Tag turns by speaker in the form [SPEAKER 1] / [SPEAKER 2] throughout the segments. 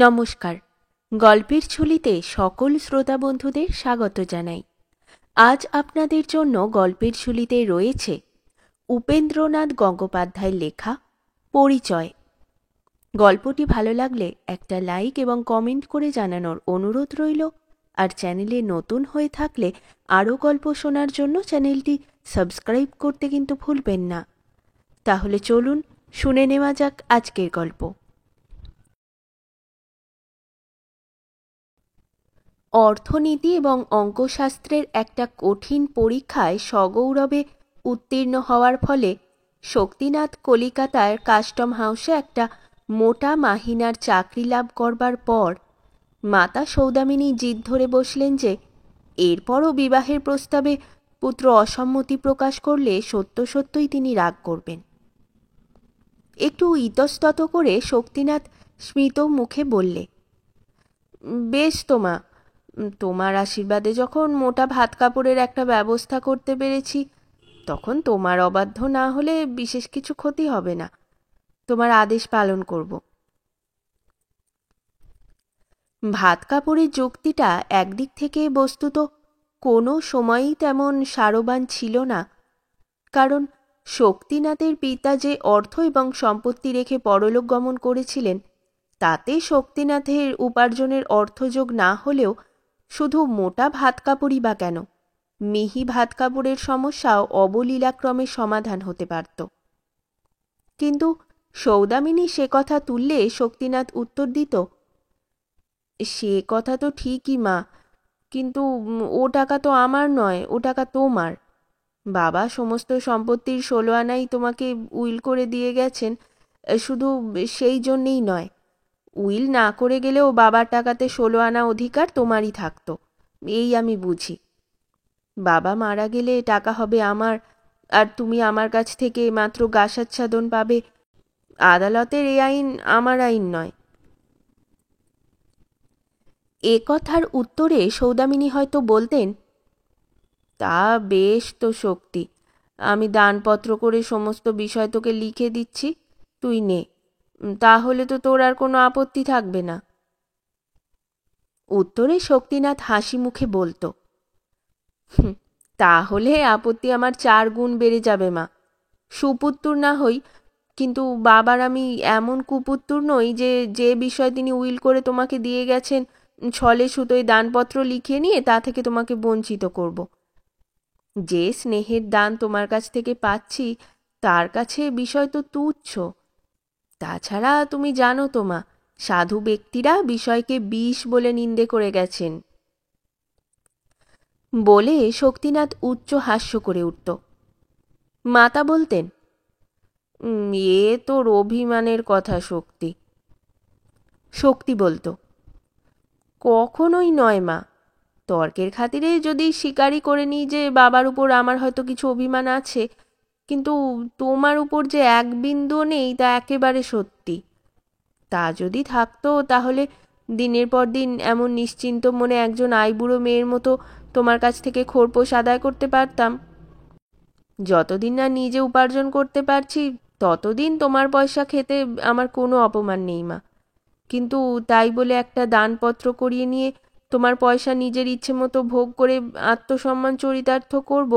[SPEAKER 1] নমস্কার। গল্পের ঝুলিতে সকল শ্রোতা বন্ধুদের স্বাগত জানাই। আজ আপনাদের জন্য গল্পের ঝুলিতে রয়েছে উপেন্দ্রনাথ গঙ্গোপাধ্যায়ের লেখা পরিচয়। গল্পটি ভালো লাগলে একটা লাইক এবং কমেন্ট করে জানানোর অনুরোধ রইল। আর চ্যানেলে নতুন হয়ে থাকলে আরও গল্প শোনার জন্য চ্যানেলটি সাবস্ক্রাইব করতে কিন্তু ভুলবেন না। তাহলে চলুন শুনে নেওয়া যাক আজকের গল্প। অর্থনীতি এবং অঙ্কশাস্ত্রের একটা কঠিন পরীক্ষায় সগৌরবে উত্তীর্ণ হওয়ার ফলে শক্তিনাথ কলিকাতার কাস্টম হাউসে একটা মোটা মাহিনার চাকরি লাভ করবার পর মাতা সৌদামিনী জিদ ধরে বসলেন যে এরপরও বিবাহের প্রস্তাবে পুত্র অসম্মতি প্রকাশ করলে সত্য সত্যই তিনি রাগ করবেন। একটু ইতস্তত করে শক্তিনাথ স্মিত মুখে বললে, বেশ তোমা, তোমার আশীর্বাদে যখন মোটা ভাত কাপড়ের একটা ব্যবস্থা করতে পেরেছি, তখন তোমার অবাধ্য না হলে বিশেষ কিছু ক্ষতি হবে না। তোমার আদেশ পালন করব। ভাত কাপড়ের যুক্তিটা একদিক থেকে বস্তুত কোনো সময়ই তেমন সারবান ছিল না, কারণ শক্তিনাথের পিতা যে অর্থ এবং সম্পত্তি রেখে পরলোক গমন করেছিলেন, তাতে শক্তিনাথের উপার্জনের অর্থযোগ না হলেও শুধু মোটা ভাত কাপড়ই বা কেন, মিহি ভাত কাপড়ের সমস্যাও অবলীলাক্রমে সমাধান হতে পারত। কিন্তু সৌদামিনী সে কথা তুললে শক্তিনাথ উত্তর দিত, সে কথা তো ঠিকই মা, কিন্তু ও টাকা তো আমার নয়, ও টাকা তোমার। বাবা সমস্ত সম্পত্তির 16 আনাই তোমাকে উইল করে দিয়ে গেছেন, শুধু সেই জন্যেই নয়, উইল না করে গেলেও বাবার টাকাতে 16 আনা অধিকার তোমারই থাকতো, এই আমি বুঝি। বাবা মারা গেলে টাকা হবে আমার, আর তুমি আমার কাছ থেকে মাত্র গাছাচ্ছাদন পাবে। আদালতের এই আইন আমার আইন নয়। এ কথার উত্তরে সৌদামিনী হয়তো বলতেন, তা বেশ তো শক্তি, আমি দানপত্র করে সমস্ত বিষয় তোকে লিখে দিচ্ছি, তুই নে, তাহলে তো তোর আর কোনো আপত্তি থাকবে না। উত্তরে শক্তিনাথ হাসি মুখে বলতো, তাহলে আপত্তি আমার 4 গুণ বেড়ে যাবে মা। সুপুত্তুর না হই, কিন্তু বাবার আমি এমন কুপুত্তুর নই যে যে বিষয় তিনি উইল করে তোমাকে দিয়ে গেছেন ছলে সুতোয় দানপত্র লিখিয়ে নিয়ে তা থেকে তোমাকে বঞ্চিত করব। যে স্নেহের দান তোমার কাছ থেকে পাচ্ছি তার কাছে বিষয় তো তুচ্ছ। তাছাড়া তুমি জানো তো মা, সাধু ব্যক্তিরা বিষয়কে বিষ বলে নিন্দে করে গেছেন। বলে শক্তিনাথ উচ্চ হাস্য করে উঠত। মাতা বলতেন, এ তোর অভিমানের কথা শক্তি। শক্তি বলতো, কখনোই নয় মা, তর্কের খাতিরে যদি স্বীকারই করে নিই যে বাবার উপর আমার হয়তো কিছু অভিমান আছে, কিন্তু তোমার উপর যে এক বিন্দু নেই তা একেবারে সত্যি। তা যদি থাকতো তাহলে দিনের পর দিন এমন নিশ্চিন্ত মনে একজন আইবুড়ো মেয়ের মতো তোমার কাছ থেকে খোরপোশ আদায় করতে পারতাম। যতদিন না নিজে উপার্জন করতে পারছি ততদিন তোমার পয়সা খেতে আমার কোনো অপমান নেই মা, কিন্তু তাই বলে একটা দানপত্র করিয়ে নিয়ে তোমার পয়সা নিজের ইচ্ছে মতো ভোগ করে আত্মসম্মান চরিতার্থ করব,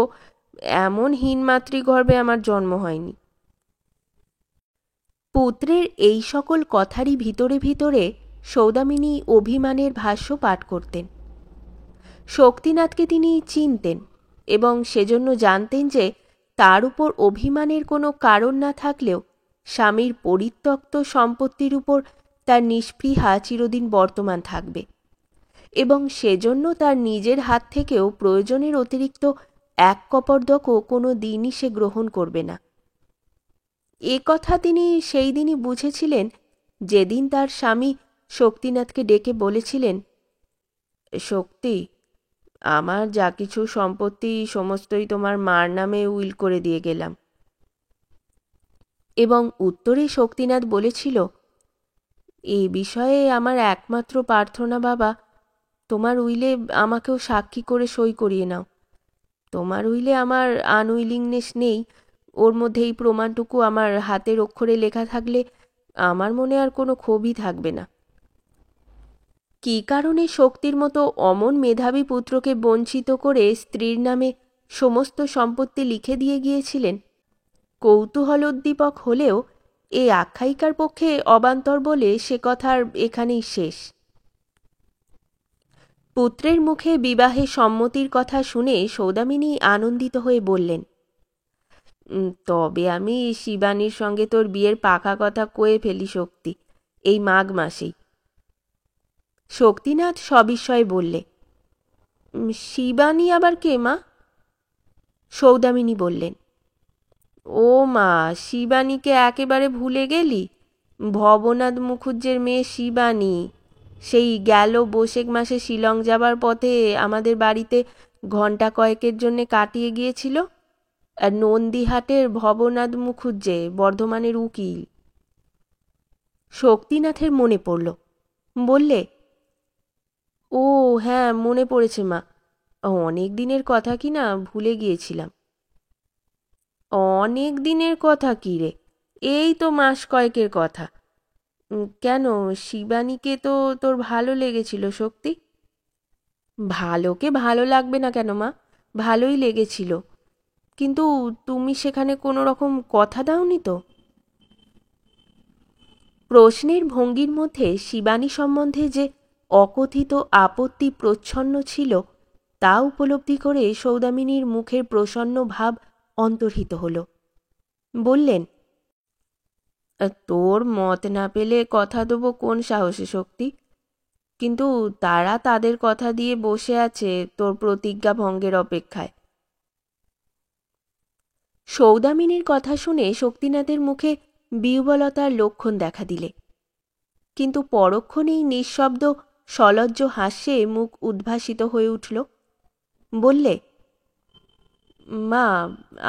[SPEAKER 1] এমন হীন মাতৃগর্ভে আমার জন্ম হয়নি। পুত্রের এই সকল কথারই ভিতরে ভিতরে সৌদামিনী অভিমানের ভাষ্য পাঠ করতেন। শক্তিনাথকে তিনি চিনতেন এবং সেজন্য জানতেন যে তার উপর অভিমানের কোনো কারণ না থাকলেও স্বামীর পরিত্যক্ত সম্পত্তির উপর তার নিস্পৃহা চিরদিন বর্তমান থাকবে, এবং সেজন্য তার নিজের হাত থেকেও প্রয়োজনের অতিরিক্ত এক কপর্দকও কোনো দিনই সে গ্রহণ করবে না। এ কথা তিনি সেই দিনই বুঝেছিলেন যেদিন তার স্বামী শক্তিনাথকে ডেকে বলেছিলেন, শক্তি, আমার যা কিছু সম্পত্তি সমস্তই তোমার মার নামে উইল করে দিয়ে গেলাম। এবং উত্তরে শক্তিনাথ বলেছিল, এই বিষয়ে আমার একমাত্র প্রার্থনা বাবা, তোমার উইলে আমাকেও সাক্ষী করে সই করিয়ে নাও। তোমার উইলে আমার আনউইলিংনেস নেই, ওর মধ্যে এই প্রমাণটুকু আমার হাতের অক্ষরে লেখা থাকলে আমার মনে আর কোনো ক্ষোভই থাকবে না। কী কারণে শক্তির মতো অমন মেধাবী পুত্রকে বঞ্চিত করে স্ত্রীর নামে সমস্ত সম্পত্তি লিখে দিয়ে গিয়েছিলেন কৌতূহলোদ্দীপক হলেও এই আখ্যায়িকার পক্ষে অবান্তর বলে সে কথার এখানেই শেষ। পুত্রের মুখে বিবাহে সম্মতির কথা শুনে সৌদামিনী আনন্দিত হয়ে বললেন, তবে আমি শিবানীর সঙ্গে তোর বিয়ের পাকা কথা কয়ে ফেলি শক্তি, এই মাঘ মাসেই। শক্তিনাথ সবিস্ময়ে বললে, শিবানী আবার কে মা? সৌদামিনী বললেন, ও মা, শিবানীকে একেবারে ভুলে গেলি? ভবনাথ মুখুজ্জের মেয়ে শিবানী, সেই গেল বৈশাখ মাসে শিলং যাবার পথে আমাদের বাড়িতে ঘণ্টা কয়েকের জন্যে কাটিয়ে গিয়েছিল। আর নন্দীহাটের ভবনাথ মুখুজ্জে বর্ধমানের উকিল। শক্তিনাথের মনে পড়ল, বললে, ও হ্যাঁ, মনে পড়েছে মা, অনেক দিনের কথা কি না, ভুলে গিয়েছিলাম। অনেক দিনের কথা কি রে, এই তো মাস কয়েকের কথা। কেন, শিবানীকে তো তোর ভালো লেগেছিল শক্তি? ভালোকে ভালো লাগবে না কেন মা, ভালোই লেগেছিল, কিন্তু তুমি সেখানে কোনো রকম কথা দাওনি তো? প্রশ্নের ভঙ্গির মধ্যে শিবানী সম্বন্ধে যে অকথিত আপত্তি প্রচ্ছন্ন ছিল তা উপলব্ধি করে সৌদামিনীর মুখের প্রসন্ন ভাব অন্তর্হিত হল। বললেন, তোর মত না পেলে কথা দেবো কোন সাহসে শক্তি? কিন্তু তারা তাদের কথা দিয়ে বসে আছে তোর প্রতিজ্ঞা ভঙ্গের অপেক্ষায়। সৌদামিনীর কথা শুনে শক্তিনাথের মুখে বিহ্বলতার লক্ষণ দেখা দিলে, কিন্তু পরক্ষণেই নিঃশব্দ সলজ্জ হাস্যে মুখ উদ্ভাসিত হয়ে উঠল। বললে, মা,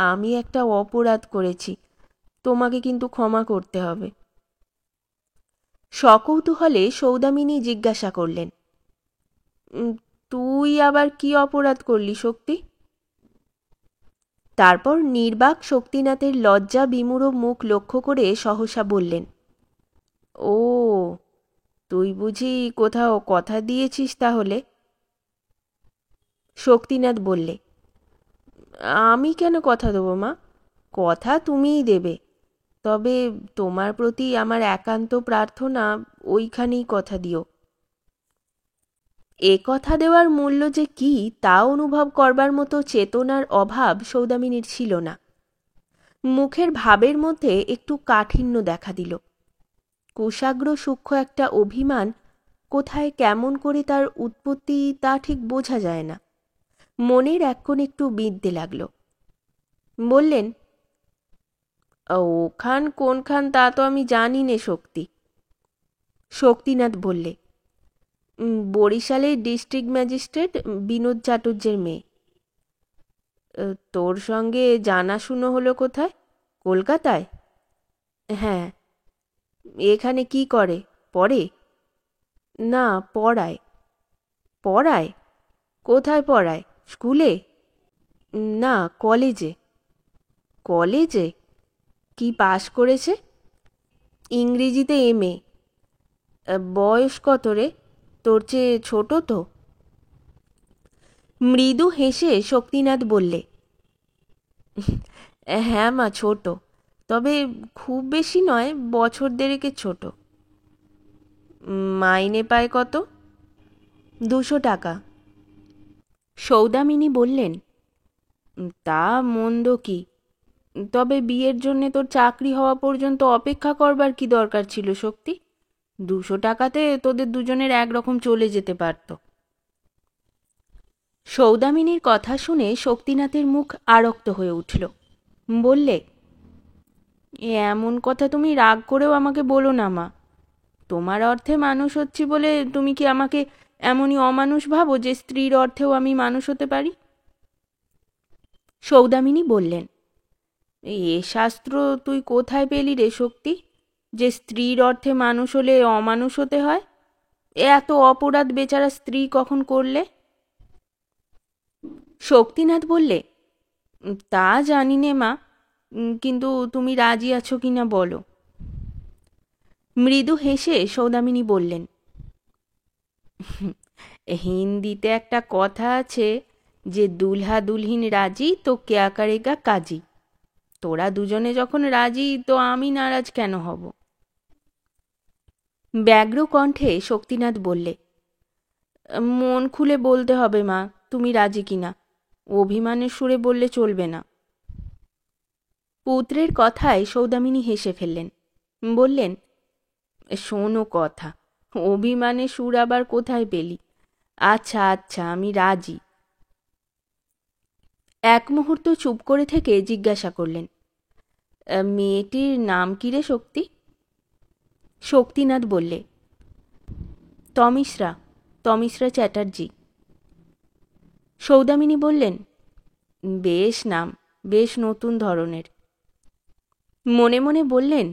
[SPEAKER 1] আমি একটা অপরাধ করেছি, তোমাকে কিন্তু ক্ষমা করতে হবে। সকৌতূহলে সৌদামিনী জিজ্ঞাসা করলেন, তুই আবার কি অপরাধ করলি শক্তি? তারপর নির্বাক শক্তিনাথের লজ্জা বিমূঢ় মুখ লক্ষ্য করে সহসা বললেন, ও, তুই বুঝি কোথাও কথা দিয়েছিস তাহলে? শক্তিনাথ বললে, আমি কেন কথা দেবো মা, কথা তুমিই দেবে, তবে তোমার প্রতি আমার একান্ত প্রার্থনা ওইখানেই কথা দিও। এ কথা দেওয়ার মূল্য যে কি তা অনুভব করবার মতো চেতনার অভাব সৌদামিনীর ছিল না। মুখের ভাবের মধ্যে একটু কাঠিন্য দেখা দিল। কুশাগ্র সূক্ষ্ম একটা অভিমান কোথায় কেমন করে তার উৎপত্তি তা ঠিক বোঝা যায় না। মনের এক কোণ একটু বিঁধতে লাগল। বললেন, ওখান কোনখান তা তো আমি জানি নে শক্তি। শক্তিনাথ বললে, বরিশালের ডিস্ট্রিক্ট ম্যাজিস্ট্রেট বিনোদ চাটুর্যের মেয়ে। তোর সঙ্গে জানাশুনো হলো কোথায়? কলকাতায়? হ্যাঁ। এখানে কি করে, পড়ে? না, পড়ায়। পড়ায়? কোথায় পড়ায়, স্কুলে? না, কলেজে। কলেজে? কি পাশ করেছে? ইংরেজিতে MA। বয়স কত রে, তোর চেয়ে ছোট তো? মৃদু হেসে শক্তিনাথ বললে, হ্যাঁ মা, ছোট, তবে খুব বেশি নয়, বছর দেড়েকের ছোট। মাইনে পায় কত? 200 টাকা। সৌদামিনী বললেন, তা মন্দ কি, তবে বিয়ের জন্যে তোর চাকরি হওয়া পর্যন্ত অপেক্ষা করবার কি দরকার ছিল শক্তি? 200 টাকাতে তোদের দুজনের একরকম চলে যেতে পারত। সৌদামিনীর কথা শুনে শক্তিনাথের মুখ আরক্ত হয়ে উঠল। বললে, এমন কথা তুমি রাগ করেও আমাকে বলো না মা। তোমার অর্থে মানুষ হচ্ছি বলে তুমি কি আমাকে এমনই অমানুষ ভাবো যে স্ত্রীর অর্থেও আমি মানুষ হতে পারি? সৌদামিনী বললেন, এ শাস্ত্র তুই কোথায় পেলি রে শক্তি, যে স্ত্রীর অর্থে মানুষ হলে অমানুষ হতে হয়? এত অপরাধ বেচারা স্ত্রী কখন করলে? শক্তিনাথ বললে, তা জানি নে মা, কিন্তু তুমি রাজি আছো কিনা বলো। মৃদু হেসে সৌদামিনী বললেন, হিন্দিতে একটা কথা আছে যে দুলহা দুলহিন রাজি তো কেয়া করেগা কাজী। তোরা দুজনে যখন রাজি তো আমি নারাজ কেন হব? ব্যগ্র কণ্ঠে শক্তিনাথ বললে, মন খুলে বলতে হবে মা, তুমি রাজি কিনা। অভিমানের সুরে বললে চলবে না। পুত্রের কথায় সৌদামিনী হেসে ফেললেন। বললেন, শোনো কথা, অভিমানের সুর আবার কোথায় পেলি? আচ্ছা আচ্ছা, আমি রাজি। এক মুহূর্ত চুপ করে থেকে জিজ্ঞাসা করলেন, মেয়েটির নাম কি রে শক্তি? শক্তিনাথ বললে, তমিশ্রা, তমিশ্রা চ্যাটার্জি। সৌদামিনী বললেন, বেশ নাম, বেশ নতুন ধরনের। মনে মনে বললেন,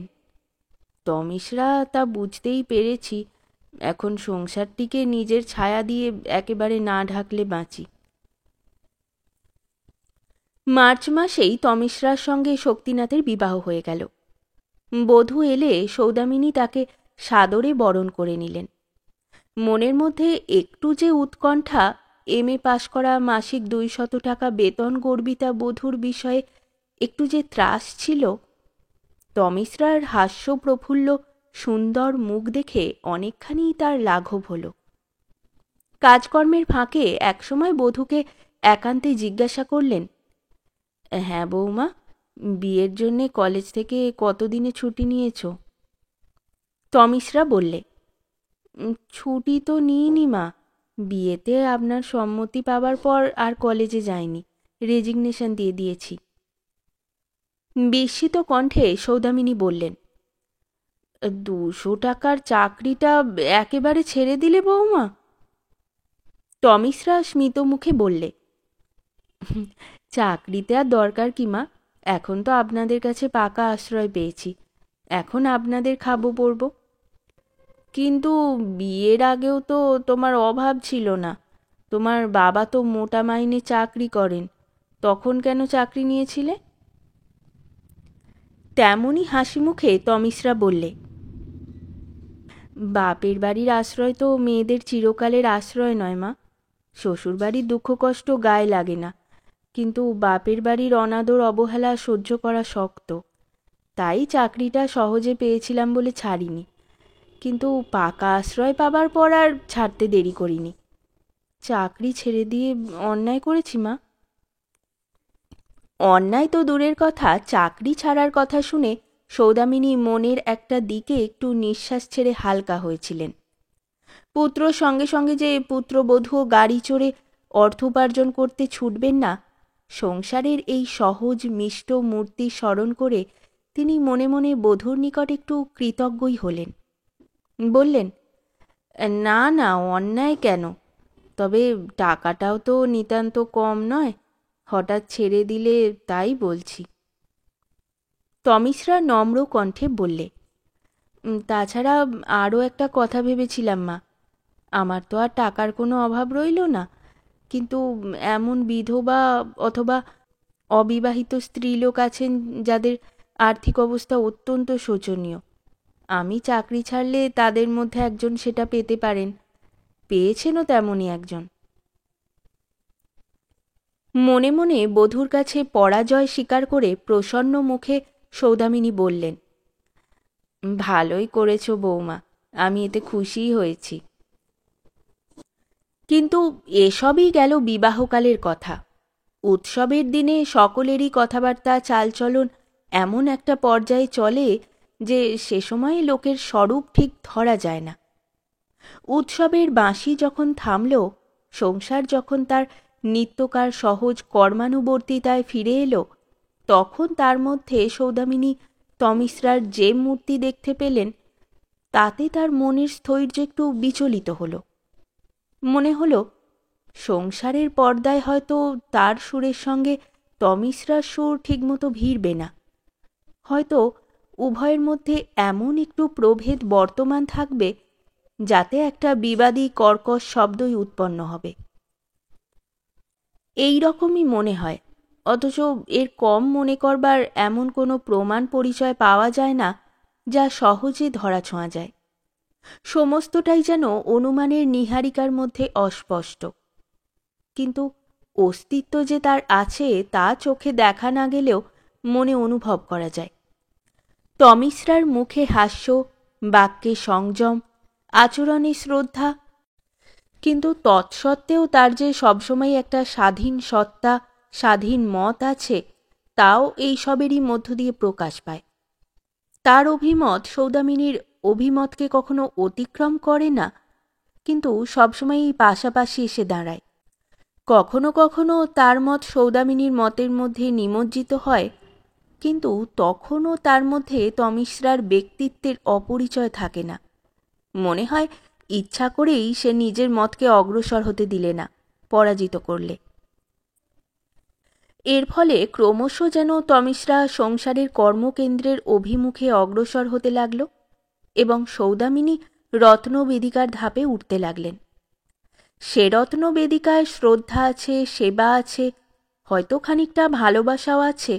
[SPEAKER 1] তমিশ্রা তা বুঝতেই পেরেছি, এখন সংসারটিকে নিজের ছায়া দিয়ে একেবারে না ঢাকলে বাঁচি। মার্চ মাসেই তমিশ্রার সঙ্গে শক্তিনাথের বিবাহ হয়ে গেল। বধূ এলে সৌদামিনী তাকে সাদরে বরণ করে নিলেন। মনের মধ্যে একটু যে উৎকণ্ঠা, এমএ পাশ করা, মাসিক 200 টাকা বেতন গর্বিতা বধূর বিষয়ে একটু যে ত্রাস ছিল, তমিশ্রার হাস্য প্রফুল্ল সুন্দর মুখ দেখে অনেকখানি তার লাঘব হল। কাজকর্মের ফাঁকে একসময় বধূকে একান্তে জিজ্ঞাসা করলেন, হ্যাঁ বৌমা, বিয়ের জন্যে কলেজ থেকে কতদিনে ছুটি নিয়েছ? তমিশ্রা বললে, ছুটি তো নিইনি মা, বিয়েতে আপনার সম্মতি পাবার পর আর কলেজে যাইনি, রেজিগনেশন দিয়ে দিয়েছি। বিস্মিত কণ্ঠে সৌদামিনী বললেন, 200 টাকার চাকরিটা একেবারে ছেড়ে দিলে বৌমা? তমিশ্রা স্মিত মুখে বললে, চাকরিতে আর দরকার কি মা, এখন তো আপনাদের কাছে পাকা আশ্রয় পেয়েছি, এখন আপনাদের খাবো পড়ব। কিন্তু বিয়ের আগেও তো তোমার অভাব ছিল না, তোমার বাবা তো মোটা মাইনে চাকরি করেন, তখন কেন চাকরি নিয়েছিলে? তেমনই হাসি মুখে তমিশ্রা বললে, বাপের বাড়ির আশ্রয় তো মেয়েদের চিরকালের আশ্রয় নয় মা, শ্বশুরবাড়ির দুঃখ কষ্ট গায়ে লাগে না, কিন্তু বাপের বাড়ির অনাদর অবহেলা সহ্য করা শক্ত, তাই চাকরিটা সহজে পেয়েছিলাম বলে ছাড়িনি, কিন্তু পাকা আশ্রয় পাবার পর আর ছাড়তে দেরি করিনি। চাকরি ছেড়ে দিয়ে অন্যায় করেছি মা? অন্যায় তো দূরের কথা, চাকরি ছাড়ার কথা শুনে সৌদামিনী মনের একটা দিকে একটু নিঃশ্বাস ছেড়ে হালকা হয়েছিলেন। পুত্র সঙ্গে সঙ্গে যে পুত্রবধূও গাড়ি চড়ে অর্থোপার্জন করতে ছুটবেন না, সংসারের এই সহজ মিষ্ট মূর্তি স্মরণ করে তিনি মনে মনে বধূর নিকট একটু কৃতজ্ঞই হলেন। বললেন, না না, অন্যায় কেন, তবে টাকাটাও তো নিতান্ত কম নয়, হঠাৎ ছেড়ে দিলে তাই বলছি। তমিশ্রা নম্র কণ্ঠে বললে, তাছাড়া আরও একটা কথা ভেবেছিলাম মা, আমার তো আর টাকার কোনো অভাব রইল না, কিন্তু এমন বিধবা অথবা অবিবাহিত স্ত্রীলোক আছেন যাদের আর্থিক অবস্থা অত্যন্ত শোচনীয়, আমি চাকরি ছাড়লে তাদের মধ্যে একজন সেটা পেতে পারেন, পেয়েছেনও তেমনই একজন। মনে মনে বধূর কাছে পরাজয় স্বীকার করে প্রসন্ন মুখে সৌদামিনী বললেন, ভালোই করেছ বৌমা, আমি এতে খুশিই হয়েছি। কিন্তু এসবই গেল বিবাহকালের কথা। উৎসবের দিনে সকলেরই কথাবার্তা চালচলন এমন একটা পর্যায়ে চলে যে সে সময়ে লোকের স্বরূপ ঠিক ধরা যায় না। উৎসবের বাঁশি যখন থামল, সংসার যখন তার নিত্যকার সহজ কর্মানুবর্তিতায় ফিরে এলো, তখন তার মধ্যে সৌদামিনী তমিশ্রার যে মূর্তি দেখতে পেলেন, তাতে তার মনের স্থৈর্য একটু বিচলিত হলো। মনে হলো, সংসারের পর্দায় হয়তো তার সুরের সঙ্গে তমিশ্রার সুর ঠিকমতো ভিড়বে না, হয়তো উভয়ের মধ্যে এমন একটু প্রভেদ বর্তমান থাকবে যাতে একটা বিবাদী কর্কশ শব্দই উৎপন্ন হবে। এই রকমই মনে হয়, অথচ এর কম মনে করবার এমন কোনো প্রমাণ পরিচয় পাওয়া যায় না যা সহজে ধরা ছোঁয়া যায়। সমস্তটাই যেন অনুমানের নীহারিকার মধ্যে অস্পষ্ট, কিন্তু অস্তিত্ব যে তার আছে তা চোখে দেখা না গেলেও মনে অনুভব করা যায়। তমিশ্রার মুখে হাস্য, বাক্যে সংযম, আচরণে শ্রদ্ধা, কিন্তু তৎসত্ত্বেও তার যে সবসময় একটা স্বাধীন সত্তা, স্বাধীন মত আছে, তাও এই সবেরই মধ্য দিয়ে প্রকাশ পায়। তার অভিমত সৌদামিনীর অভিমতকে কখনো অতিক্রম করে না, কিন্তু সবসময়ই পাশাপাশি এসে দাঁড়ায়। কখনো কখনো তার মত সৌদামিনীর মতের মধ্যে নিমজ্জিত হয়, কিন্তু তখনও তার মধ্যে তমিশ্রার ব্যক্তিত্বের অপরিচয় থাকে না। মনে হয় ইচ্ছা করেই সে নিজের মতকে অগ্রসর হতে দিলে না, পরাজিত করলে। এর ফলে ক্রমশ যেন তমিশ্রা সংসারের কর্মকেন্দ্রের অভিমুখে অগ্রসর হতে লাগল এবং সৌদামিনী রত্নবেদিকার ধাপে উঠতে লাগলেন। সে রত্নবেদিকায় শ্রদ্ধা আছে, সেবা আছে, হয়তো খানিকটা ভালোবাসাও আছে,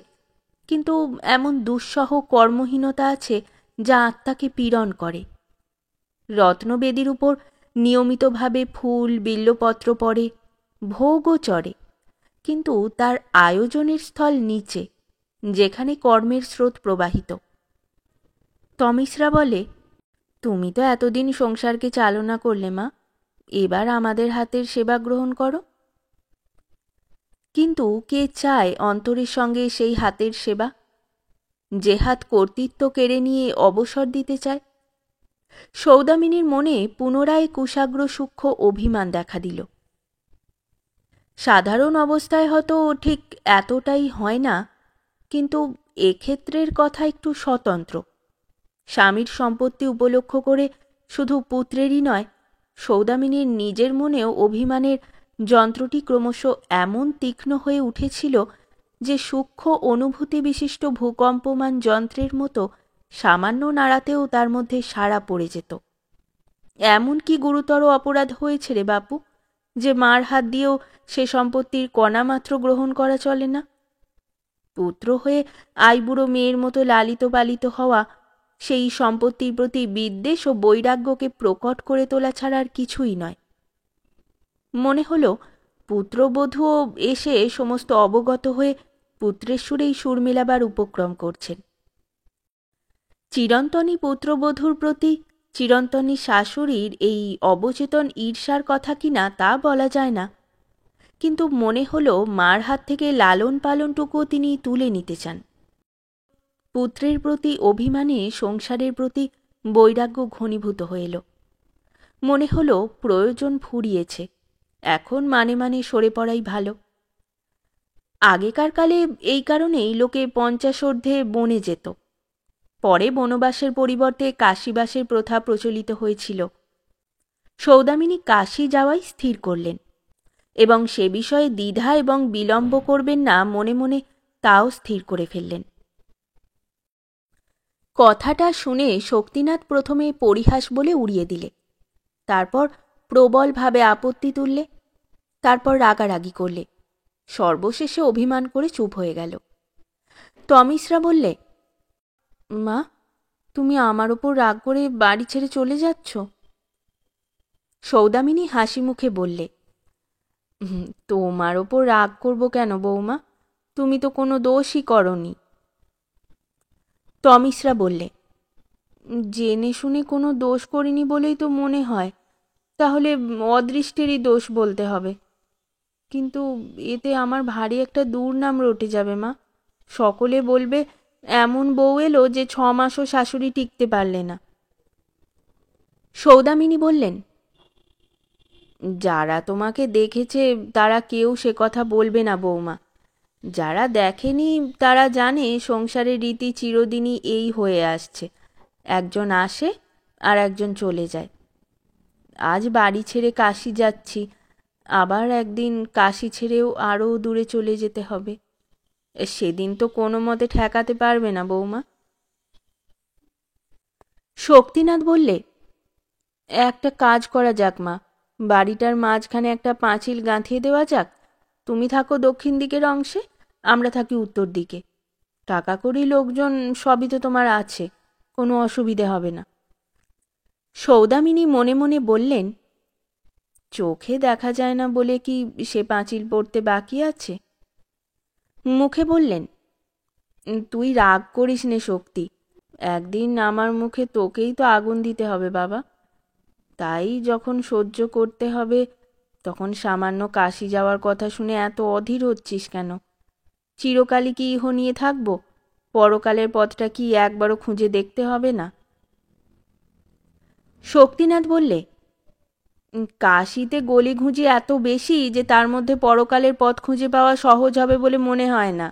[SPEAKER 1] কিন্তু এমন দুঃসহ কর্মহীনতা আছে যা আত্মাকে পীড়ন করে। রত্নবেদির উপর নিয়মিতভাবে ফুল বিল্বপত্র পড়ে, ভোগও চড়ে, কিন্তু তার আয়োজনের স্থল নিচে, যেখানে কর্মের স্রোত প্রবাহিত। তমিশ্রা বলে, তুমি তো এতদিন সংসারকে চালনা করলে মা, এবার আমাদের হাতের সেবা গ্রহণ করো। কিন্তু কে চায় অন্তরের সঙ্গে সেই হাতের সেবা, যে হাত কর্তৃত্ব কেড়ে নিয়ে অবসর দিতে চায়? সৌদামিনীর মনে পুনরায় কুশাগ্র সূক্ষ্ম অভিমান দেখা দিল। সাধারণ অবস্থায় হয়তো ঠিক এতটাই হয় না, কিন্তু এক্ষেত্রের কথা একটু স্বতন্ত্র। স্বামীর সম্পত্তি উপলক্ষ করে শুধু পুত্রেরই নয়, সৌদামিনীর নিজের মনেও অভিমানের যন্ত্রটি ক্রমশ এমন তীক্ষ্ণ হয়ে উঠেছিল যে সূক্ষ্ম অনুভূতি বিশিষ্ট ভূকম্পমান যন্ত্রের মতো সামান্য নাড়াতেও তার মধ্যে সাড়া পড়ে যেত। এমন কি গুরুতর অপরাধ হয়েছে রে বাপু, যে মার হাত দিয়েও সে সম্পত্তির কণামাত্র গ্রহণ করা চলে না? পুত্র হয়ে আইবুড়ো মেয়ের মতো লালিত পালিত হওয়া সেই সম্পত্তির প্রতি বিদ্বেষ ও বৈরাগ্যকে প্রকট করে তোলা ছাড়া আর কিছুই নয়। মনে হলো পুত্রবধূও এসে সমস্ত অবগত হয়ে পুত্রের সুরেই সুর মেলাবার উপক্রম করছেন। চিরন্তনী পুত্রবধূর প্রতি চিরন্তনী শাশুড়ির এই অবচেতন ঈর্ষার কথা কিনা তা বলা যায় না, কিন্তু মনে হলো মার হাত থেকে লালন পালনটুকুও তিনি তুলে নিতে চান। পুত্রের প্রতি অভিমানে সংসারের প্রতি বৈরাগ্য ঘনীভূত হয়ে এলো। মনে হলো প্রয়োজন ফুরিয়েছে, এখন মানে মানে সরে পড়াই ভালো। আগেকার কালে এই কারণেই লোকে 50 বনে যেত, পরে বনবাসের পরিবর্তে কাশীবাসের প্রথা প্রচলিত হয়েছিল। সৌদামিনী কাশী যাওয়াই স্থির করলেন এবং সে বিষয়ে দ্বিধা এবং বিলম্ব করবেন না মনে মনে তাও স্থির করে ফেললেন। কথাটা শুনে শক্তিনাথ প্রথমে পরিহাস বলে উড়িয়ে দিলে, তারপর প্রবলভাবে আপত্তি তুললে, তারপর রাগারাগি করলে, সর্বশেষে অভিমান করে চুপ হয়ে গেল। তমিশ্রা বললে, মা, তুমি আমার ওপর রাগ করে বাড়ি ছেড়ে চলে যাচ্ছ? সৌদামিনী হাসি মুখে বললে, তোমার ওপর রাগ করব কেন বৌমা, তুমি তো কোনো দোষই করনি। তমিশ্রা বললে, জেনে শুনে কোনো দোষ করিনি বলেই তো মনে হয়, তাহলে অদৃষ্টেরই দোষ বলতে হবে। কিন্তু এতে আমার ভারী একটা দুর্নাম রটে যাবে মা। সকলে বলবে এমন বউ এলো যে 6 মাসও শাশুড়ি টিকতে পারলে না। সৌদামিনী বললেন, যারা তোমাকে দেখেছে তারা কেউ সে কথা বলবে না বৌমা। যারা দেখেনি তারা জানে সংসারের রীতি চিরদিনই এই হয়ে আসছে, একজন আসে আর একজন চলে যায়। আজ বাড়ি ছেড়ে কাশী যাচ্ছি, আবার একদিন কাশী ছেড়েও আরও দূরে চলে যেতে হবে। সেদিন তো কোনো মতে ঠেকাতে পারবে না বৌমা। শক্তিনাথ বললে, একটা কাজ করা যাক মা, বাড়িটার মাঝখানে একটা পাঁচিল গাঁথিয়ে দেওয়া যাক। তুমি থাকো দক্ষিণ দিকের অংশে, আমরা থাকি উত্তর দিকে। টাকা কড়ি লোকজন সবই তো তোমার আছে, কোনো অসুবিধে হবে না। সৌদামিনী মনে মনে বললেন, চোখে দেখা যায় না বলে কি সে পাঁচিল পড়তে বাকি আছে? মুখে বললেন, তুই রাগ করিস নে শক্তি, একদিন আমার মুখে তোকেই তো আগুন দিতে হবে বাবা। তাই যখন সহ্য করতে হবে, তখন সামান্য কাশি যাওয়ার কথা শুনে এত অধীর হচ্ছিস কেন? চিরকালই কি ইহ নিয়ে থাকবো? পরকালের পথটা কি একবারও খুঁজে দেখতে হবে না? শক্তিনাথ বললে, কাশিতে গলিঘুঁজি এত বেশি যে তার মধ্যে পরকালের পথ খুঁজে পাওয়া সহজ হবে বলে মনে হয় না।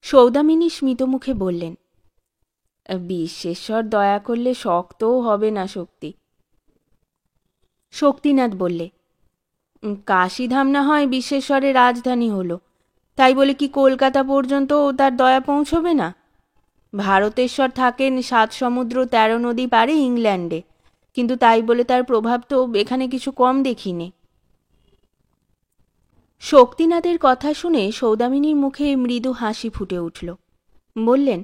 [SPEAKER 1] সৌদামিনী স্মিত মুখে বললেন, বিশ্বেশ্বর দয়া করলে শক্তও হবে না শক্তি। শক্তিনাথ বললে, কাশীধাম না হয় বিশ্বেশ্বরের রাজধানী হলো, তাই বলে কি কলকাতা পর্যন্ত তার দয়া পৌঁছবে না? ভারতেশ্বর থাকেন 7 সমুদ্র 13 নদী পারে ইংল্যান্ডে, কিন্তু তাই বলে তার প্রভাব তো এখানে কিছু কম দেখিনি। শক্তিনাথের কথা শুনে সৌদামিনীর মুখে মৃদু হাসি ফুটে উঠল। বললেন,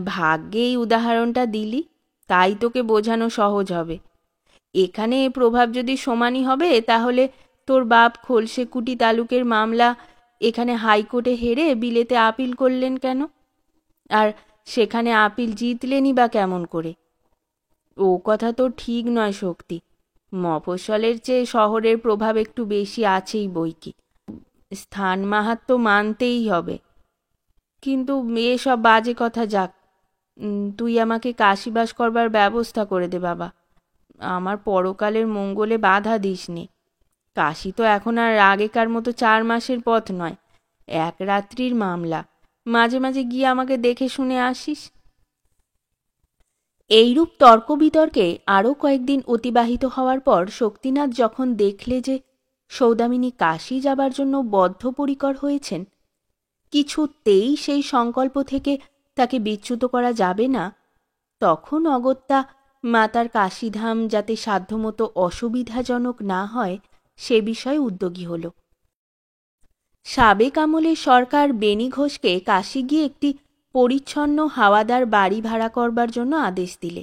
[SPEAKER 1] ভাগ্যেই উদাহরণটা দিলি, তাই তোকে বোঝানো সহজ হবে। এখানে প্রভাব যদি সমানই হবে, তাহলে তোর বাপ খোলসেকুটি তালুকের মামলা এখানে হাইকোর্টে হেরে বিলেতে আপিল করলেন কেন? আর সেখানে আপিল জিতলেনই বা কেমন করে? ও কথা তো ঠিক নয় শক্তি। মফস্বলের চেয়ে শহরের প্রভাব একটু বেশি আছেই বইকি, স্থান মাহাত্ম্য মানতেই হবে। কিন্তু এসব বাজে কথা যাক, তুই আমাকে কাশীবাস করবার ব্যবস্থা করে দে বাবা। আমার পরকালের মঙ্গলে বাধা দিস নে। কাশী তো এখন আর আগেকার মতো 4 মাসের পথ নয়, 1 রাত্রির মামলা। মাঝে মাঝে গিয়ে আমাকে দেখে শুনে আসিস। এইরূপ তর্ক বিতর্কে আরও কয়েকদিন অতিবাহিত হওয়ার পর শক্তিনাথ যখন দেখলে যে সৌদামিনী কাশী যাবার জন্য বদ্ধপরিকর হয়েছেন, কিছুতেই সেই সংকল্প থেকে তাকে বিচ্যুত করা যাবে না, তখন অগত্যা মাতার কাশীধাম যাতে সাধ্যমতো অসুবিধাজনক না হয় সে বিষয়ে উদ্যোগী হল। সাবেক আমলের সরকার বেনি ঘোষকে কাশী গিয়ে একটি পরিচ্ছন্ন হাওয়াদার বাড়ি ভাড়া করবার জন্য আদেশ দিলে।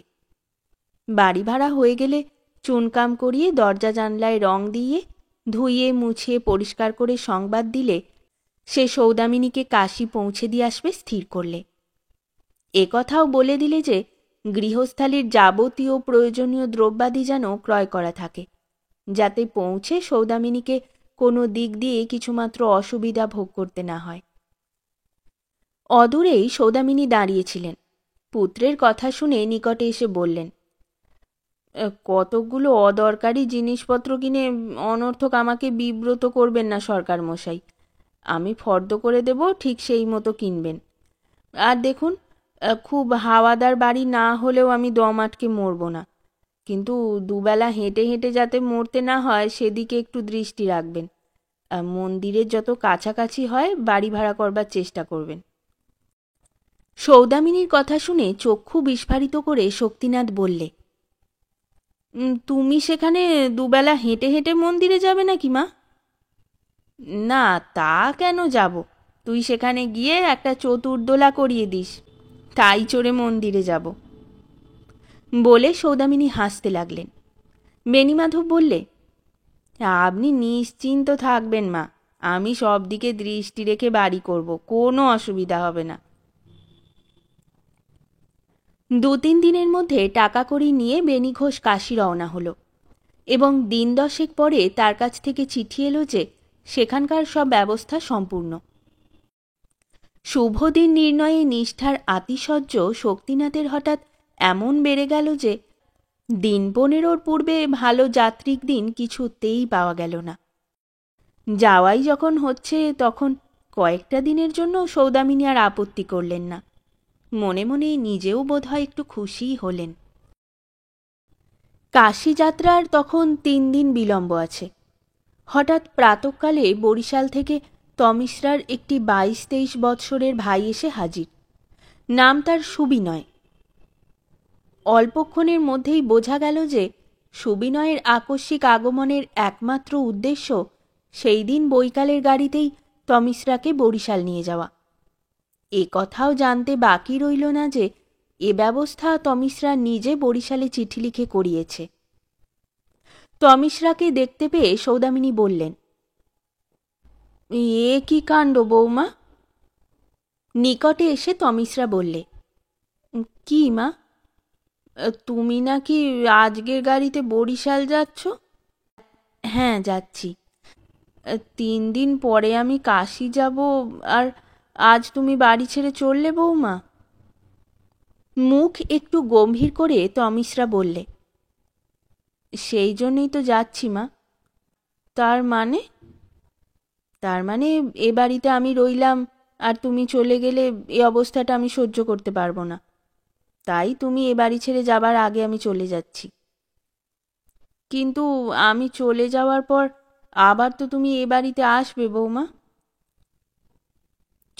[SPEAKER 1] বাড়ি ভাড়া হয়ে গেলে চুনকাম করিয়ে দরজা জানলায় রং দিয়ে ধুইয়ে মুছিয়ে পরিষ্কার করে সংবাদ দিলে সে সৌদামিনীকে কাশী পৌঁছে দিয়ে আসবে স্থির করলে। একথাও বলে দিলে যে গৃহস্থালির যাবতীয় প্রয়োজনীয় দ্রব্যাদি যেন ক্রয় করা থাকে, যাতে পৌঁছে সৌদামিনীকে কোনো দিক দিয়ে কিছুমাত্র অসুবিধা ভোগ করতে না হয়। অদূরেই সৌদামিনী দাঁড়িয়েছিলেন। পুত্রের কথা শুনে নিকটে এসে বললেন, কতকগুলো অদরকারি জিনিসপত্র কিনে অনর্থক আমাকে বিব্রত করবেন না সরকার মশাই। আমি ফর্দ করে দেব, ঠিক সেই মতো কিনবেন। আর দেখুন, খুব হাওয়াদার বাড়ি না হলেও আমি দম আটকে মরব না, কিন্তু দুবেলা হেঁটে হেঁটে যাতে মরতে না হয় সেদিকে একটু দৃষ্টি রাখবেন। মন্দিরের যত কাছাকাছি হয় বাড়ি ভাড়া করবার চেষ্টা করবেন। সৌদামিনীর কথা শুনে চক্ষু বিস্ফারিত করে শক্তিনাথ বললে, তুমি সেখানে দুবেলা হেঁটে হেঁটে মন্দিরে যাবে নাকি মা? না, তা কেন যাব? তুই সেখানে গিয়ে একটা চতুর্দোলা করিয়ে দিস, তাই চড়ে মন্দিরে যাব। বলে সৌদামিনী হাসতে লাগলেন। বেণীমাধব বললে, আপনি নিশ্চিন্ত থাকবেন মা, আমি সব দিকে দৃষ্টি রেখে বাড়ি করব, কোনো অসুবিধা হবে না। 2-3 দিনের মধ্যে টাকা কড়ি নিয়ে বেনি ঘোষ কাশী রওনা হলো, এবং দিন 10 পরে তার কাছ থেকে চিঠি এলো যে সেখানকার সব ব্যবস্থা সম্পূর্ণ। শুভদিন নির্ণয়ে নিষ্ঠার আতিশয্য শক্তিনাথের হঠাৎ এমন বেড়ে গেল যে দিন 15 পূর্বে ভালো যাত্রিক দিন কিছুতেই পাওয়া গেল না। যাওয়াই যখন হচ্ছে তখন কয়েকটা দিনের জন্য সৌদামিনী আর আপত্তি করলেন না। মনে মনে নিজেও বোধহয় একটু খুশিই হলেন। কাশী যাত্রার তখন 3 দিন বিলম্ব আছে। হঠাৎ প্রাতঃকালে বরিশাল থেকে তমিশ্রার একটি 22-23 বৎসরের ভাই এসে হাজির। নাম তার সুবিনয়। অল্পক্ষণের মধ্যেই বোঝা গেল যে সুবিনয়ের আকস্মিক আগমনের একমাত্র উদ্দেশ্য সেই দিন বৈকালের গাড়িতেই তমিশ্রাকে বরিশাল নিয়ে যাওয়া। এ কথাও জানতে বাকি রইল না যে এ ব্যবস্থা তমিশরা নিজে বরিশালে চিঠি লিখে করিয়েছে। তমিশরাকে দেখতে পেয়ে সৌদামিনী বললেন, এ কি কাণ্ড বৌমা? নিকটে এসে তমিশরা বললে, কি মা, তুমি নাকি আজকের গাড়িতে বরিশাল যাচ্ছ? হ্যাঁ, যাচ্ছি। 3 দিন পরে আমি কাশী যাব, আর আজ তুমি বাড়ি ছেড়ে চললে বৌমা? মুখ একটু গম্ভীর করে তমিশরা বললে, সেই জন্যই তো যাচ্ছি মা। তার মানে? তার মানে এ বাড়িতে আমি রইলাম আর তুমি চলে গেলে এ অবস্থাটা আমি সহ্য করতে পারবো না। তাই তুমি এ বাড়ি ছেড়ে যাবার আগে আমি চলে যাচ্ছি। কিন্তু আমি চলে যাওয়ার পর আবার তো তুমি এ বাড়িতে আসবে বৌমা।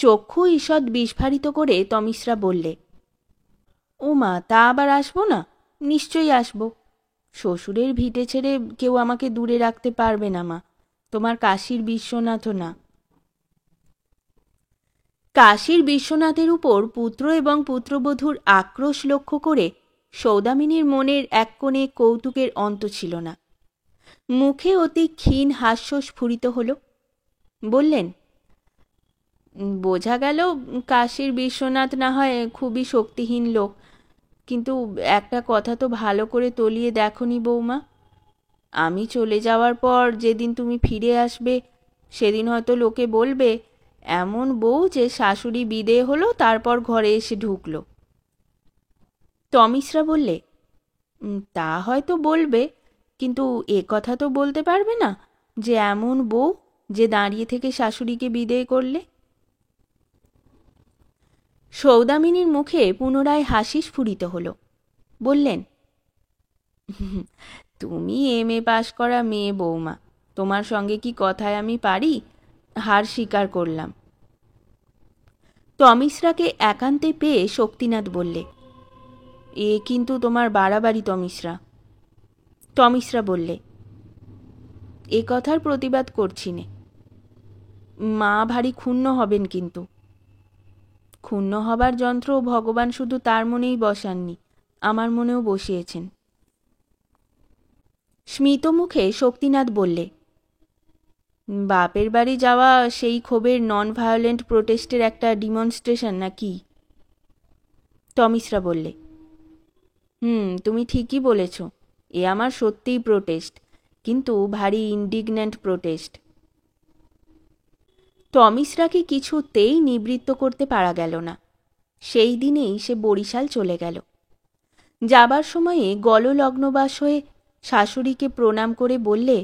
[SPEAKER 1] চক্ষু ঈষৎ বিস্ফারিত করে তমিশরা বললে, ও মা, তা আবার আসবো না? নিশ্চয়ই আসবো। শ্বশুরের ভিটে ছেড়ে কেউ আমাকে দূরে রাখতে পারবে না মা, তোমার কাশীর বিশ্বনাথও না। কাশীর বিশ্বনাথের উপর পুত্র এবং পুত্রবধূর আক্রোশ লক্ষ্য করে সৌদামিনীর মনের এক কোণে কৌতুকের অন্ত ছিল না। মুখে অতি ক্ষীণ হাস্য স্ফুরিত হল। বললেন, বোঝা গেল কাশীর বিশ্বনাথ না হয় খুবই শক্তিহীন লোক, কিন্তু একটা কথা তো ভালো করে তলিয়ে দেখনি বৌমা। আমি চলে যাওয়ার পর যেদিন তুমি ফিরে আসবে সেদিন হয়তো লোকে বলবে, এমন বউ যে শাশুড়ি বিদেয় হলো তারপর ঘরে এসে ঢুকলো। তমিশরা বললে, তা হয়তো বলবে, কিন্তু এ কথা তো বলতে পারবে না যে এমন বউ যে দাঁড়িয়ে থেকে শাশুড়িকে বিদেয় করলে। সৌদামিনীর মুখে পুনরায় হাসি স্ফুরিত হল। বললেন, তুমি এমএ পাশ করা মেয়ে বৌমা, তোমার সঙ্গে কি কথায় আমি পারি? হার স্বীকার করলাম। তমিশরাকে একান্তে পেয়ে শক্তিনাথ বললে, এ কিন্তু তোমার বাড়াবাড়ি তমিশরা। তমিশরা বললে, এ কথার প্রতিবাদ করছি নে। মা ভারী ক্ষুণ্ণ হবেন কিন্তু। ক্ষুণ্ণ হবার যন্ত্র ভগবান শুধু তার মনেই বসাননি, আমার মনেও বসিয়েছেন। স্মিত মুখে শক্তিনাথ বললে, বাপের বাড়ি যাওয়া সেই ক্ষোভের নন ভায়োলেন্ট প্রোটেস্টের একটা ডিমনস্ট্রেশন নাকি? তমিশরা বললে, তুমি ঠিকই বলেছ, এ আমার সত্যিই প্রোটেস্ট, কিন্তু ভারী ইনডিগন্যান্ট প্রোটেস্ট। তমিশরাকে কিছুতেই নিবৃত্ত করতে পারা গেল না। সেই দিনেই সে বরিশাল চলে গেল। যাবার সময়ে গললগ্নবাস হয়ে শাশুড়িকে প্রণাম করে বললে,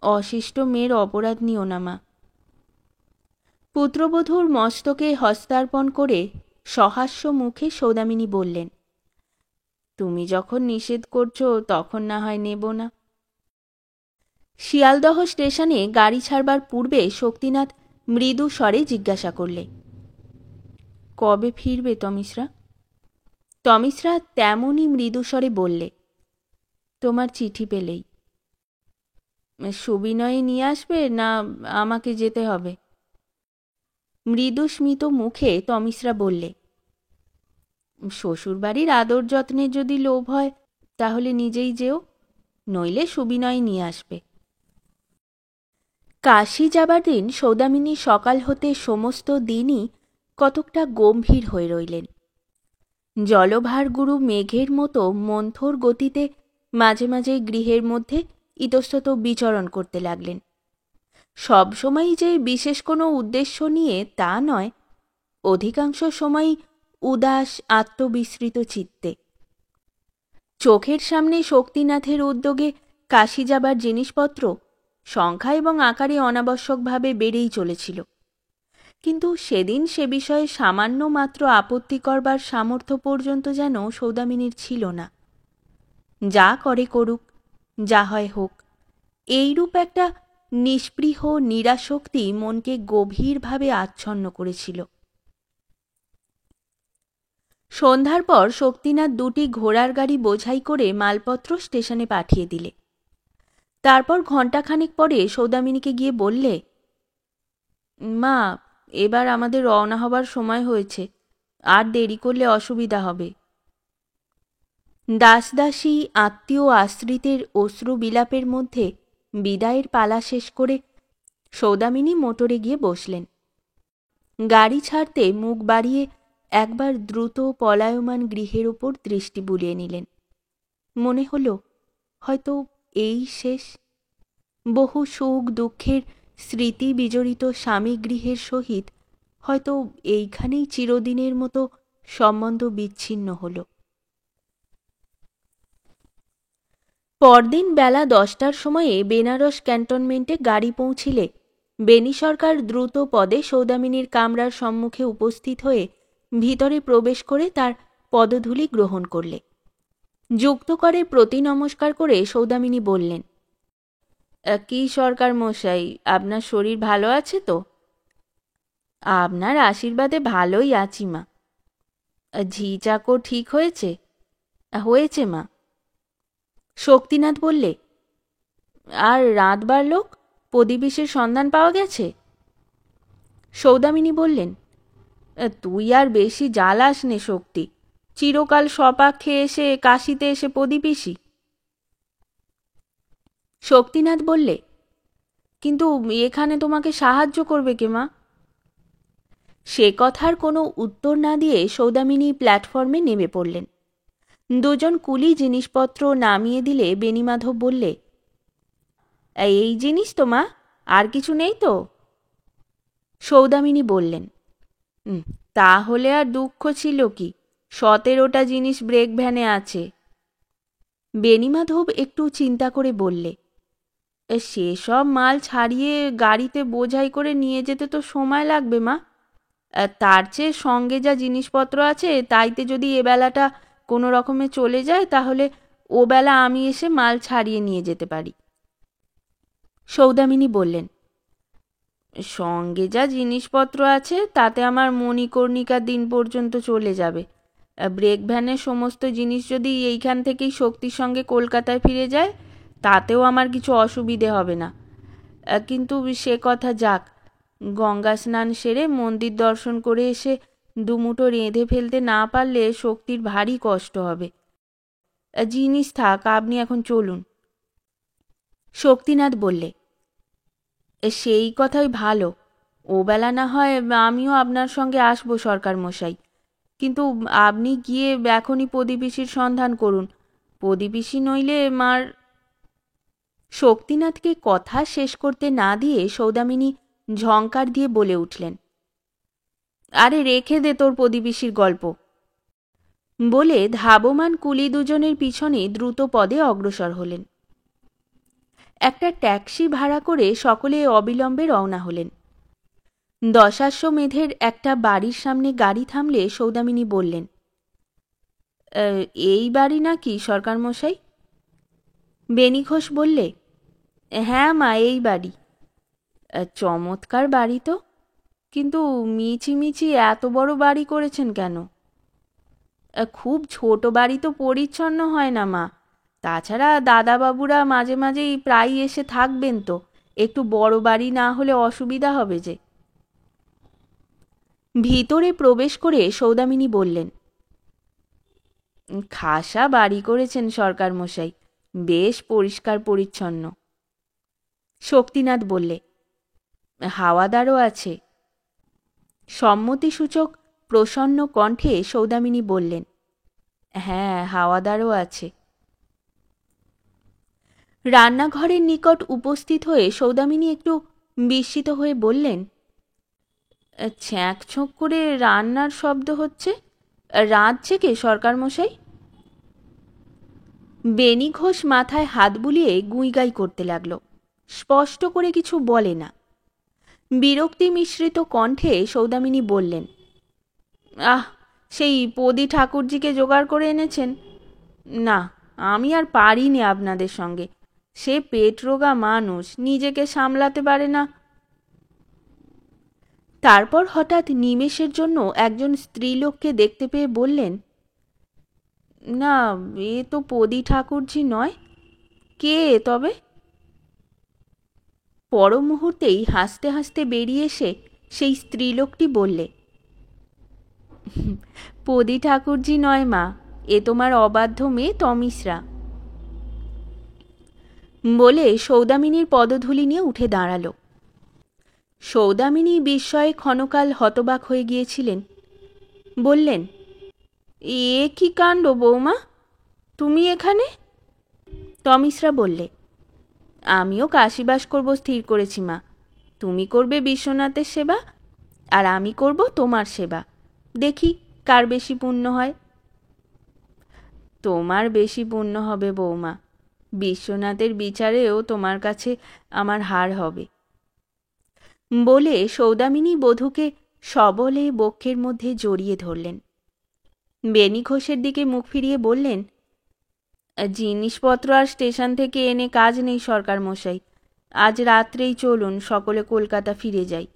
[SPEAKER 1] অশিষ্ট মেয়ের অপরাধ নিও না মা। পুত্রবধূর মস্তকে হস্তার্পণ করে সহাস্য মুখে সৌদামিনী বললেন, তুমি যখন নিষেধ করছো তখন না হয় নেব না। শিয়ালদহ স্টেশনে গাড়ি ছাড়বার পূর্বে শক্তিনাথ মৃদু স্বরে জিজ্ঞাসা করলে, কবে ফিরবে তমিশরা? তমিশরা তেমনই মৃদু স্বরে বললে, তোমার চিঠি পেলেই। সুবিনয়ে নিয়ে আসবে না আমাকে যেতে হবে? মৃদু স্মিত মুখে তমিশরা বললে, শ্বশুরবাড়ির আদর যত্নের যদি লোভ হয় তাহলে নিজেই যেও, নইলে সুবিনয় নিয়ে আসবে। কাশী যাবার দিন সৌদামিনী সকাল হতে সমস্ত দিনই কতকটা গম্ভীর হয়ে রইলেন। জলভার গুরু মেঘের মতো মন্থর গতিতে মাঝে মাঝে গৃহের মধ্যে ইতস্তত বিচরণ করতে লাগলেন। সবসময়ই যে বিশেষ কোনো উদ্দেশ্য নিয়ে তা নয়, অধিকাংশ সময়ই উদাস আত্মবিস্মৃত চিত্তে। চোখের সামনে শক্তিনাথের উদ্যোগে কাশী যাবার জিনিসপত্র সংখ্যা এবং আকারে অনাবশ্যকভাবে বেড়েই চলেছিল, কিন্তু সেদিন সে বিষয়ে সামান্য মাত্র আপত্তি করবার সামর্থ্য পর্যন্ত যেন সৌদামিনীর ছিল না। যা করে করুক, যা হয় হোক, এইরূপ একটা নিস্পৃহ নিরাসক্তি মনকে গভীরভাবে আচ্ছন্ন করেছিল। সন্ধ্যার পর শক্তিনাথ 2টি ঘোড়ার গাড়ি বোঝাই করে মালপত্র স্টেশনে পাঠিয়ে দিলে। তারপর ঘণ্টাখানেক পরে সৌদামিনীকে গিয়ে বললে, মা, এবার আমাদের রওনা হবার সময় হয়েছে, আর দেরি করলে অসুবিধা হবে। দাসদাসী আত্মীয় আশ্রিতের অশ্রু বিলাপের মধ্যে বিদায়ের পালা শেষ করে সৌদামিনী মোটরে গিয়ে বসলেন। গাড়ি ছাড়তে মুখ বাড়িয়ে একবার দ্রুত পলায়মান গৃহের ওপর দৃষ্টি বুলিয়ে নিলেন। মনে হল হয়তো এই শেষ। বহু সুখ দুঃখের স্মৃতি বিজড়িত স্বামী গৃহের সহিত হয়তো এইখানেই চিরদিনের মতো সম্বন্ধ বিচ্ছিন্ন হল। পরদিন বেলা 10টার সময়ে বেনারস ক্যান্টনমেন্টে গাড়ি পৌঁছিলে বেনি সরকার দ্রুত পদে সৌদামিনীর কামরার সম্মুখে উপস্থিত হয়ে ভিতরে প্রবেশ করে তার পদধূলি গ্রহণ করলে। যুক্ত করে প্রতি নমস্কার করে সৌদামিনী বললেন, কি সরকার মশাই, আপনার শরীর ভালো আছে তো? আপনার আশীর্বাদে ভালোই আছি মা। ঝি চাকর ঠিক হয়েছে? হয়েছে মা। শক্তিনাথ বললে, আর রাতবার লোক প্রদীপিসের সন্ধান পাওয়া গেছে? সৌদামিনী বললেন, তুই আর বেশি জ্বালাস নে শক্তি, চিরকাল সপাক খেয়ে এসে কাশিতে এসে প্রদীপিসি। শক্তিনাথ বললে, কিন্তু এখানে তোমাকে সাহায্য করবে কে মা? সে কথার কোনো উত্তর না দিয়ে সৌদামিনী প্ল্যাটফর্মে নেমে পড়লেন। দুজন কুলি জিনিসপত্র নামিয়ে দিলে বেণীমাধব বললে, এই জিনিস তো মা, আর কিছু নেই তো? সৌদামিনী বললেন, তাহলে আর দুঃখ ছিল কি, 17টা জিনিস ব্রেক ভ্যানে আছে। বেণীমাধব একটু চিন্তা করে বললে, সেসব মাল ছাড়িয়ে গাড়িতে বোঝাই করে নিয়ে যেতে তো সময় লাগবে মা। তার চেয়ে সঙ্গে যা জিনিসপত্র আছে তাইতে যদি এবেলাটা কোনো রকমে চলে যায় তাহলে ও বেলা আমি এসে মাল ছাড়িয়ে নিয়ে যেতে পারি। সৌদামিনী বললেন, সঙ্গে যা জিনিসপত্র আছে তাতে আমার মণিকর্ণিকার দিন পর্যন্ত চলে যাবে। ব্রেক ভ্যানের সমস্ত জিনিস যদি এইখান থেকেই শক্তির সঙ্গে কলকাতায় ফিরে যায় তাতেও আমার কিছু অসুবিধে হবে না। কিন্তু সে কথা যাক, গঙ্গা স্নান সেরে মন্দির দর্শন করে এসে দুমুঠো রেঁধে ফেলতে না পারলে শক্তির ভারী কষ্ট হবে। জিনিস থাক, আপনি এখন চলুন। শক্তিনাথ বললে, সেই কথাই ভালো, ওবেলা না হয় আমিও আপনার সঙ্গে আসবো সরকার মশাই, কিন্তু আপনি গিয়ে এখনই প্রদীপিসির সন্ধান করুন। প্রদীপিসি নইলে মার। শক্তিনাথকে কথা শেষ করতে না দিয়ে সৌদামিনী ঝঙ্কার দিয়ে বলে উঠলেন, আরে রেখে দে তোর প্রদীপিসির গল্প। বলে ধাবমান কুলি দুজনের পিছনে দ্রুত পদে অগ্রসর হলেন। একটা ট্যাক্সি ভাড়া করে সকলে অবিলম্বে রওনা হলেন। 10 মেধের একটা বাড়ির সামনে গাড়ি থামলে সৌদামিনী বললেন, এই বাড়ি নাকি সরকার মশাই? বেনি ঘোষ বললে, হ্যাঁ মা, এই বাড়ি। চমৎকার বাড়ি তো, কিন্তু মিছিমিছি এত বড় বাড়ি করেছেন কেন? খুব ছোট বাড়ি তো পরিচ্ছন্ন হয় না মা, তাছাড়া দাদাবাবুরা মাঝে মাঝেই প্রায় এসে থাকবেন, তো একটু বড় বাড়ি না হলে অসুবিধা হবে যে। ভিতরে প্রবেশ করে সৌদামিনী বললেন, খাসা বাড়ি করেছেন সরকার মশাই, বেশ পরিষ্কার পরিচ্ছন্ন। শক্তিনাথ বললে, হাওয়াদারও আছে? সম্মতিসূচক প্রসন্ন কণ্ঠে সৌদামিনী বললেন, হ্যাঁ, হাওয়াদারও আছে। রান্নাঘরের নিকট উপস্থিত হয়ে সৌদামিনী একটু বিস্মিত হয়ে বললেন, ছ্যাঁক ছোঁক করে রান্নার শব্দ হচ্ছে, রাঁধছে কে সরকার মশাই? বেনি ঘোষ মাথায় হাত বুলিয়ে গুঁইগাই করতে লাগল, স্পষ্ট করে কিছু বলে না। বিরক্তি মিশ্রিত কণ্ঠে সৌদামিনী বললেন, সেই পদি ঠাকুরজিকে জোগাড় করে এনেছেন? না, আমি আর পারিনি আপনাদের সঙ্গে, সে পেটরোগা মানুষ, নিজেকে সামলাতে পারে না। তারপর হঠাৎ নিমেষের জন্য একজন স্ত্রীলোককে দেখতে পেয়ে বললেন, না, এ তো পদি ঠাকুরজি নয়, কে তবে? পর মুহূর্তেই হাসতে হাসতে বেরিয়ে এসে সেই স্ত্রীলোকটি বললে, পদি ঠাকুরজি নয় মা, এ তোমার অবাধ্য মেয়ে তমিশ্রা। বলে সৌদামিনীর পদধূলি নিয়ে উঠে দাঁড়ালো। সৌদামিনী বিস্ময়ে ক্ষণকাল হতবাক হয়ে গিয়েছিলেন। বললেন, এ কি কাণ্ড বৌমা, তুমি এখানে? তমিশ্রা বললে, আমিও কাশীবাস করব স্থির করেছি মা। তুমি করবে বিশ্বনাথের সেবা, আর আমি করব তোমার সেবা। দেখি কার বেশি পুণ্য হয়। তোমার বেশি পুণ্য হবে বৌমা, বিশ্বনাথের বিচারেও তোমার কাছে আমার হার হবে। বলে সৌদামিনী বধূকে সবলে বক্ষের মধ্যে জড়িয়ে ধরলেন। বেনি ঘোষের দিকে মুখ ফিরিয়ে বললেন, জিনিসপত্র আর স্টেশন থেকে এনে কাজ নেই সরকার মশাই, আজ রাত্রেই চলুন সকলে কলকাতা ফিরে যাই।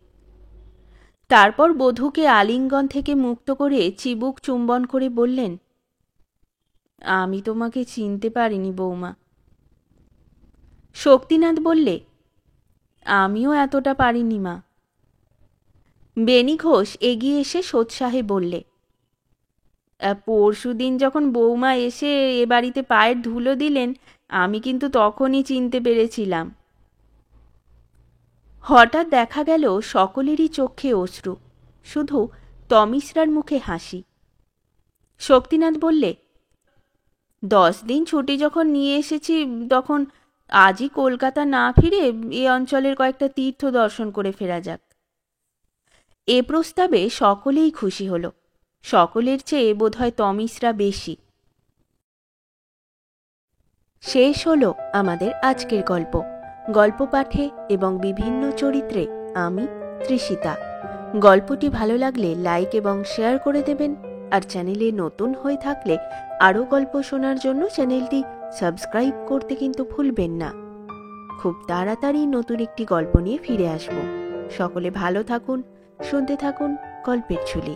[SPEAKER 1] তারপর বধূকে আলিঙ্গন থেকে মুক্ত করে চিবুক চুম্বন করে বললেন, আমি তোমাকে চিনতে পারিনি বৌমা। শক্তিনাথ বললে, আমিও এতটা পারিনি মা। বেনি ঘোষ এগিয়ে এসে সোৎসাহে বললে, পরশুদিন যখন বৌমা এসে এ বাড়িতে পায়ের ধুলো দিলেন, আমি কিন্তু তখনই চিনতে পেরেছিলাম। হঠাৎ দেখা গেল সকলেরই চোখে অশ্রু, শুধু তমিশ্রার মুখে হাসি। শক্তিনাথ বললে, 10 দিন ছুটি যখন নিয়ে এসেছি, তখন আজই কলকাতা না ফিরে এ অঞ্চলের কয়েকটা তীর্থ দর্শন করে ফেরা যাক। এ প্রস্তাবে সকলেই খুশি হল, সকলের চেয়ে বোধহয় তমিশ্রা বেশি। শেষ হলো আমাদের আজকের গল্প। গল্প পাঠে এবং বিভিন্ন চরিত্রে আমি তৃষিতা। গল্পটি ভালো লাগলে লাইক এবং শেয়ার করে দেবেন, আর চ্যানেলে নতুন হয়ে থাকলে আরও গল্প শোনার জন্য চ্যানেলটি সাবস্ক্রাইব করতে কিন্তু ভুলবেন না। খুব তাড়াতাড়ি নতুন একটি গল্প নিয়ে ফিরে আসব। সকলে ভালো থাকুন, শুনতে থাকুন গল্পের ঝুলি।